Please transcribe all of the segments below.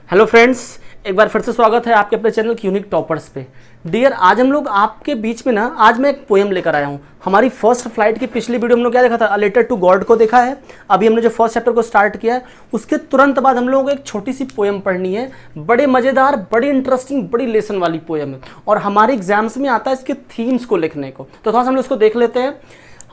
Hello friends, एक बार फिर से स्वागत है आपके अपने चैनल यूनिक टॉपर्स पे। डियर, आज हम लोग आपके बीच में आज मैं एक पोएम लेकर आया हूँ। हमारी फर्स्ट फ्लाइट की पिछली वीडियो हम लोग क्या देखा था, अ लेटर टू गॉड को देखा है। अभी हमने जो फर्स्ट चैप्टर को स्टार्ट किया है उसके तुरंत बाद हम लोगों को एक छोटी सी पोएम पढ़नी है। बड़े मज़ेदार, बड़ी इंटरेस्टिंग, बड़ी लेसन वाली पोएम है और हमारे एग्जाम्स में आता है इसके थीम्स को लिखने को। तो थोड़ा सा हम लोग इसको देख लेते हैं।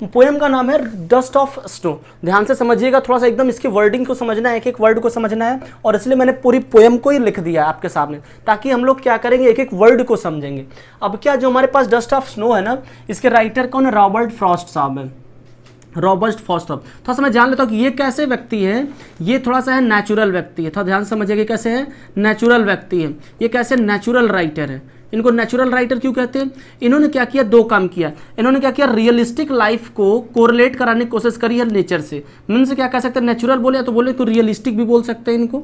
पोएम का नाम है डस्ट ऑफ स्नो। ध्यान से समझिएगा, थोड़ा सा एकदम इसकी वर्डिंग को समझना है, एक एक वर्ड को समझना है और इसलिए मैंने पूरी पोएम को ही लिख दिया है आपके सामने, ताकि हम लोग क्या करेंगे, एक एक वर्ड को समझेंगे। अब क्या, जो हमारे पास डस्ट ऑफ स्नो है ना, इसके राइटर कौन है? रॉबर्ट फ्रॉस्ट साहब है, रॉबर्ट फ्रॉस्ट साहब। थोड़ा सा मैं जान लेता हूँ कि ये कैसे व्यक्ति है। ये थोड़ा सा है नेचुरल व्यक्ति है, थोड़ा ध्यान से समझिएगा कैसे है नेचुरल व्यक्ति है। ये कैसे नेचुरल राइटर है। इनको नेचुरल राइटर क्यों कहते हैं? इन्होंने क्या किया, दो काम किया। इन्होंने क्या किया, रियलिस्टिक लाइफ को कोरिलेट कराने की कोशिश करी है नेचर से। मीन से क्या कह सकते हैं, नेचुरल बोले तो बोले तो रियलिस्टिक भी बोल सकते हैं इनको।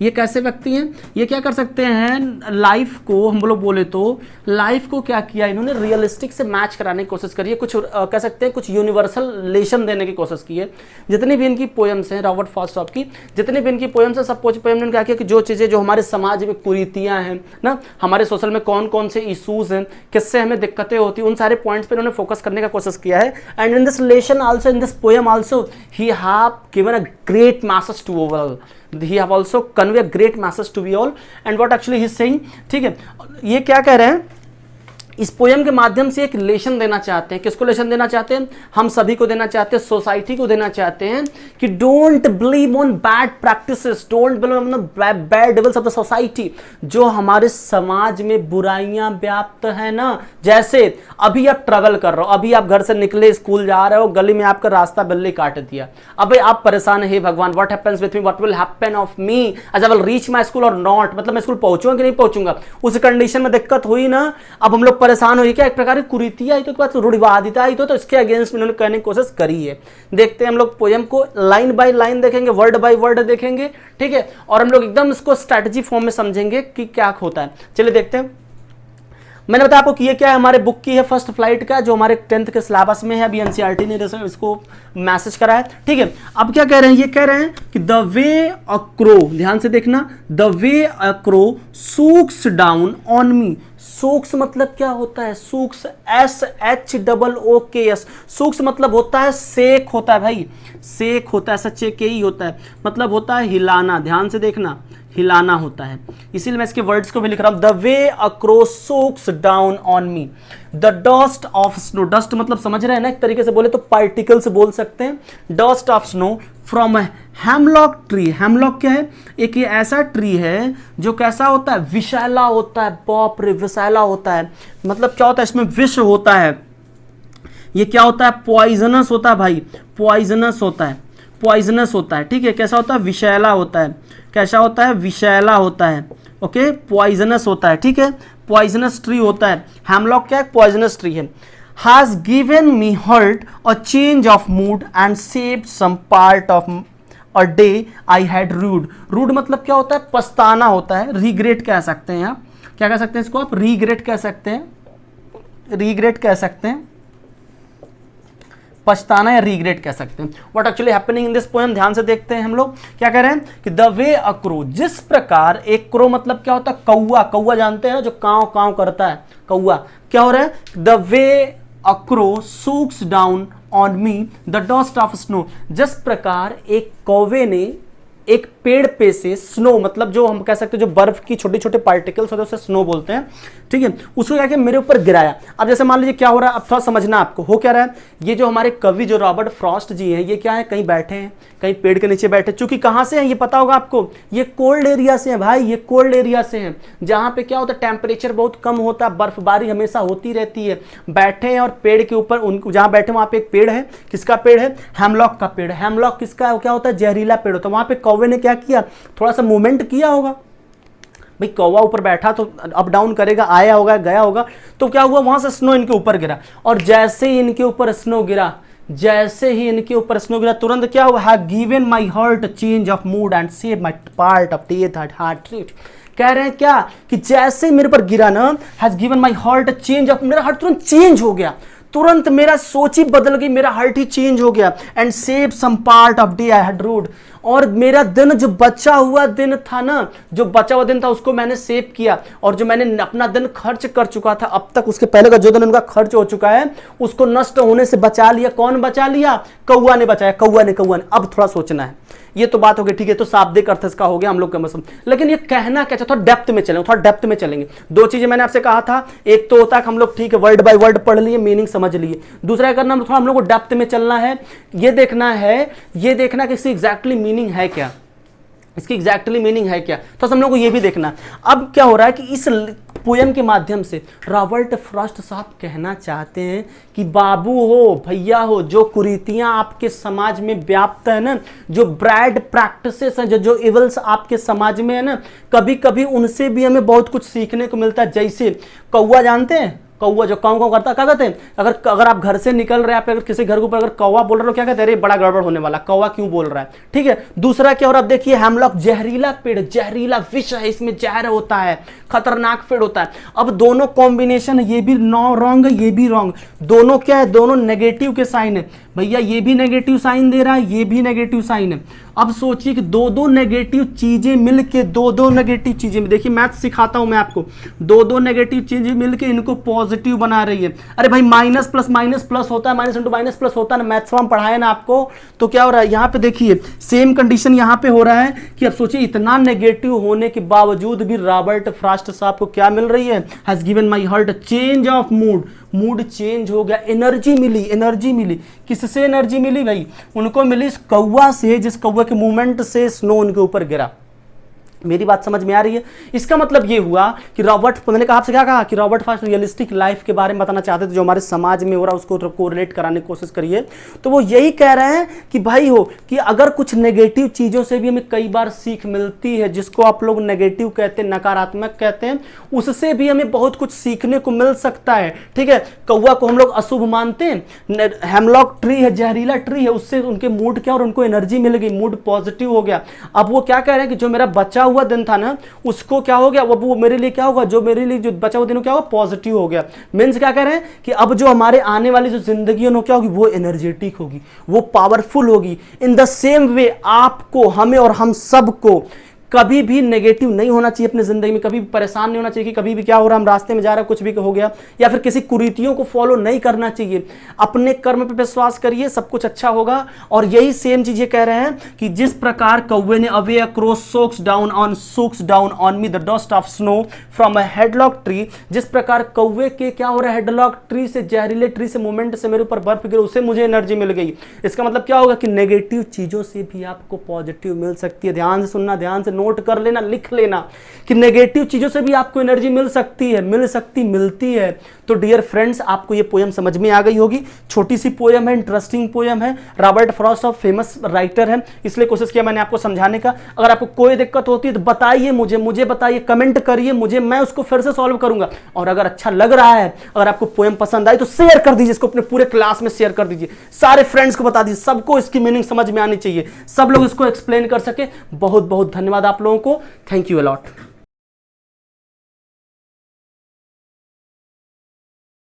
ये कैसे व्यक्ति हैं? ये क्या कर सकते हैं, लाइफ को हम लोग बोले तो लाइफ को क्या किया इन्होंने, रियलिस्टिक से मैच कराने की कोशिश करी है। कुछ कह सकते हैं कुछ यूनिवर्सल लेसन देने की कोशिश की है। जितनी भी इनकी पोएम्स हैं, रॉबर्ट फ्रॉस्ट साहब की जितनी भी इनकी पोएम्स हैं, सब पोएम ने क्या किया कि जो चीज़ें जो हमारे समाज में कुरीतियाँ हैं ना, हमारे सोशल में कौन कौन से इशूज़ हैं, किससे हमें दिक्कतें होती हैं, उन सारे पॉइंट्स पर इन्होंने फोकस करने का कोशिश किया है। And in this lesson also, in this poem also he have given a great message to overall. He have also convey a great message to we all and what actually he is saying। ठीक है, ये क्या कह रहे हैं, इस poem के माध्यम से एक लेसन देना चाहते हैं। किसको लेसन देना चाहते हैं? हम सभी को देना चाहते हैं, सोसाइटी को देना चाहते हैं कि don't believe on bad practices, don't believe on bad devils of the society. जो हमारे समाज में बुराइयां व्याप्त है ना, जैसे अभी आप ट्रैवल कर रहे हो, अभी आप घर से निकले, स्कूल जा रहे हो, गली में आपका रास्ता बिल्ली काट दिया, अबे आप परेशान है, भगवान what happens with me, what will happen of me as I will reach my school और नॉट। मतलब मैं स्कूल पहुंचूंगा कि नहीं पहुंचूंगा, उस कंडीशन में दिक्कत हुई ना। अब हम लोग परेशान हुई, क्या एक प्रकार की कुरीतियां आई तो रूढ़िवादिता आई तो इसके अगेंस्ट इन्होंने कहने की कोशिश करी है। देखते हैं हम लोग पोएम को, लाइन बाय लाइन देखेंगे, वर्ड बाय वर्ड देखेंगे, ठीक है, और हम लोग एकदम इसको स्ट्रैटेजी फॉर्म में समझेंगे कि क्या होता है। चलिए देखते हैं। मैंने बताया आपको कि ये क्या है, हमारे बुक की है फर्स्ट फ्लाइट का, जो हमारे 10th के सिलेबस में है। अभी एनसीईआरटी ने इसको मैसेज करा है, ठीक है। अब क्या कह रहे हैं, ये कह रहे हैं कि द वे अ क्रो, ध्यान से देखना, the way a crow sucks down on me. Sucks मतलब क्या होता है? Souks, SHOOKS। सूक्स मतलब होता है सेक, होता है भाई, सेक होता है, SHAKE होता है, मतलब होता है हिलाना। ध्यान से देखना, हिलाना होता है। इसीलिए मैं इसके वर्ड्स को भी लिख रहा हूं, the way a crow sucks down on me, the dust of snow. Dust मतलब समझ रहे हैं ना, एक तरीके से बोले तो पार्टिकल्स बोल सकते हैं। Dust of snow from a hemlock tree. Hemlock क्या है? एक ये ऐसा ट्री है जो कैसा होता है, विषैला होता है। बाप रे, विषैला होता है मतलब क्या होता है, इसमें विष होता है। ये क्या होता है, पॉइजनस होता है भाई, पॉइजनस होता है, पॉइजनस होता है, ठीक है। कैसा होता है, विषैला होता है। कैसा होता है, विषैला होता है, ओके, पॉइजनस होता है, ठीक है, पॉइजनस ट्री होता है। हेमलॉक क्या है, पॉइजनस ट्री है। has given me hurt a change of mood and saved some part of a day I had rued। rude मतलब क्या होता है, पछताना होता है, regret कह सकते हैं आप। क्या कह सकते हैं इसको आप, regret कह सकते हैं, regret कह सकते हैं, पछताना या रीग्रेट कह सकते हैं। What actually happening in this poem, ध्यान से देखते हैं हम लोग। क्या कह रहे हैं कि द वे अ क्रो, जिस प्रकार एक क्रो मतलब क्या होता है, कौआ। कौआ जानते हैं ना, जो काव काव करता है, कौआ। क्या हो रहा है, the way a crow sucks down on me the dust of snow. जिस प्रकार एक कौवे ने एक पेड़ पे से स्नो, मतलब जो हम कह सकते हैं जो बर्फ की छोटे छोटे पार्टिकल्स होते हैं उसे स्नो बोलते हैं, ठीक है, उसको क्या किया, मेरे ऊपर गिराया। अब जैसे मान लीजिए क्या हो रहा है, अब थोड़ा समझना आपको हो क्या रहा है। ये जो हमारे कवि जो रॉबर्ट फ्रॉस्ट जी हैं, ये क्या है, कहीं बैठे हैं, कहीं पेड़ के नीचे बैठे। चूंकि कहाँ से हैं ये पता होगा आपको, ये कोल्ड एरिया से है भाई, ये कोल्ड एरिया से हैं, जहाँ पे क्या होता है, टेम्परेचर बहुत कम होता है, बर्फबारी हमेशा होती रहती है। बैठे हैं और पेड़ के ऊपर, उन जहाँ बैठे वहाँ पे एक पेड़ है। किसका पेड़ है, हेमलॉक का पेड़। हेमलॉक किसका क्या होता है, जहरीला पेड़ होता है। वहाँ पे कौवे ने क्या किया, थोड़ा सा मूवमेंट किया होगा भाई, कौवा ऊपर बैठा तो अप डाउन करेगा, आया होगा, गया होगा, तो क्या हुआ, वहां से स्नो इनके ऊपर गिरा। और जैसे ही इनके ऊपर स्नो गिरा, जैसे ही इनके ऊपर स्नो गिरा, तुरंत क्या हुआ, have given my heart change of mood and save my part of death heart treat. कह रहे हैं क्या कि जैसे मेरे पर गिरा ना, has given my heart change of, मेरा हार्ट तुरंत चेंज हो गया, तुरंत मेरा सोच ही बदल गई, मेरा हार्ट ही चेंज हो गया। And save some part of day I had rude, और मेरा दिन जो बचा हुआ दिन था ना, जो बचा हुआ दिन था उसको मैंने सेव किया, और जो मैंने अपना दिन खर्च कर चुका था अब तक, उसके पहले का जो दिन उनका खर्च हो चुका है उसको नष्ट होने से बचा लिया। कौन बचा लिया? कौआ ने बचाया, कौआ ने। अब थोड़ा सोचना है, ये तो बात हो गई, ठीक है, तो शाब्दिक अर्थ इसका हो गया हम लोग का मसम, लेकिन ये कहना क्या चाहता, थोड़ा डेप्थ में चलेंगे, थोड़ा डेप्थ में चलेंगे। दो चीजें मैंने आपसे कहा था, एक तो होता है कि हम लोग ठीक है वर्ड बाय वर्ड पढ़ लिए, मीनिंग समझ लिए, दूसरा करना थोड़ा हम लोग को डेप्थ में चलना है, ये देखना कि इसकी एग्जैक्टली मीनिंग है क्या, इसकी एग्जैक्टली मीनिंग है क्या, तो हम लोग को ये भी देखना। अब क्या हो रहा है कि इस पोयम के माध्यम से रॉबर्ट फ्रॉस्ट साहब कहना चाहते हैं कि बाबू हो, भैया हो, जो कुरीतियां आपके समाज में व्याप्त है ना, जो बैड प्रैक्टिसेस हैं, जो इवल्स आपके समाज में है ना, कभी कभी उनसे भी हमें बहुत कुछ सीखने को मिलता है। जैसे कौआ, जानते हैं कौआ जो काऊ काऊ करता, क्या कहते हैं? अगर आप घर से निकल रहे हैं, आप अगर किसी घर के ऊपर अगर कौवा बोल रहे हो, क्या कहते हैं? अरे बड़ा गड़बड़ होने वाला, कौवा क्यों बोल रहा है, ठीक है। दूसरा क्या हो रहा है, देखिए हेमलॉक जहरीला पेड़, जहरीला विष है, इसमें जहर होता है, खतरनाक पेड़ होता है। अब दोनों कॉम्बिनेशन, ये भी रॉन्ग है, ये भी रॉन्ग, दोनों क्या है? दोनों नेगेटिव के साइन है भैया, ये भी नेगेटिव साइन दे रहा है, ये भी नेगेटिव साइन है। अब सोचिए कि दो नेगेटिव चीजें मिलके, दो नेगेटिव चीजें, देखिए मैथ सिखाता हूं मैं आपको, दो नेगेटिव चीजें मिलके इनको पॉजिटिव बना रही है। अरे भाई माइनस प्लस माइनस प्लस होता है, माइनस इंटू माइनस प्लस होता है ना, मैथ्स में हम पढ़ाए ना आपको। तो क्या हो रहा है यहाँ पे, देखिए सेम कंडीशन यहाँ पे हो रहा है कि अब सोचिए इतना नेगेटिव होने के बावजूद भी रॉबर्ट फ्रॉस्ट साहब को क्या मिल रही है? Has given my heart change of mood change हो गया, एनर्जी मिली। किससे एनर्जी मिली भाई? उनको मिली इस कौवा से, जिस कौवा के मूवमेंट से स्नो उनके ऊपर गिरा। मेरी बात समझ में आ रही है? इसका मतलब ये हुआ कि मैंने कहा आपसे क्या कहा कि रॉबर्ट फ्रॉस्ट रियलिस्टिक लाइफ के बारे में बताना चाहते थे, जो हमारे समाज में हो रहा है उसको कोरिलेट कराने की कोशिश करिए। तो वो यही कह रहे हैं कि भाई हो कि अगर कुछ नेगेटिव चीजों से भी हमें कई बार सीख मिलती है, जिसको आप लोग नेगेटिव कहते हैं, नकारात्मक कहते हैं, उससे भी हमें बहुत कुछ सीखने को मिल सकता है, ठीक है। कौवा को हम लोग अशुभ मानते हैं, हेमलॉक ट्री है, जहरीला ट्री है, उससे उनके मूड क्या और उनको एनर्जी मिल गई, मूड पॉजिटिव हो गया। अब वो क्या कह रहे हैं कि जो मेरा बचा हुआ दिन था ना, उसको क्या हो गया, वो मेरे लिए क्या होगा, जो मेरे लिए जो बचा हुआ दिन क्या होगा, पॉजिटिव हो गया। मींस क्या कह रहे हैं कि अब जो हमारे आने वाली जो जिंदगी है क्या होगी, वो एनर्जेटिक होगी, वो पावरफुल होगी। इन द सेम वे आपको, हमें और हम सबको कभी भी नेगेटिव नहीं होना चाहिए अपनी जिंदगी में, कभी भी परेशान नहीं होना चाहिए कि कभी भी क्या हो रहा है, हम रास्ते में जा रहे हैं कुछ भी हो गया, या फिर किसी कुरीतियों को फॉलो नहीं करना चाहिए। अपने कर्म पे विश्वास करिए, सब कुछ अच्छा होगा। और यही सेम चीज ये कह रहे हैं कि जिस प्रकार कौवे ने away a crow soaks down on me the dust of snow from a hemlock tree, जिस प्रकार कौवे के क्या हो रहा है, हेडलॉक ट्री से, जहरीले ट्री से मूवमेंट से मेरे ऊपर बर्फ गिरी, उससे मुझे एनर्जी मिल गई। इसका मतलब क्या होगा कि नेगेटिव चीजों से भी आपको पॉजिटिव मिल सकती है। ध्यान से सुनना, ध्यान से नोट कर लेना, लिख लेना कि नेगेटिव चीजों से भी आपको एनर्जी मिल सकती है, मिलती है। तो डियर फ्रेंड्स, आपको ये पोयम समझ में आ गई होगी। छोटी सी पोयम है, इंटरेस्टिंग पोयम है। Robert Frost of famous writer है, इसलिए कोशिश किया मैंने आपको समझाने का। अगर आपको कोई दिक्कत होती है तो बताइए मुझे बताइए, कमेंट करिए मुझे, मैं उसको फिर से सॉल्व करूंगा। और अगर अच्छा लग रहा है, अगर आपको पोयम पसंद आई तो शेयर कर दीजिए, इसको अपने पूरे क्लास में शेयर कर दीजिए, सारे फ्रेंड्स को बता दीजिए, सबको इसकी मीनिंग समझ में आनी चाहिए, सब लोग इसको एक्सप्लेन कर सके। बहुत बहुत धन्यवाद आप लोगों को, थैंक यू अलॉट।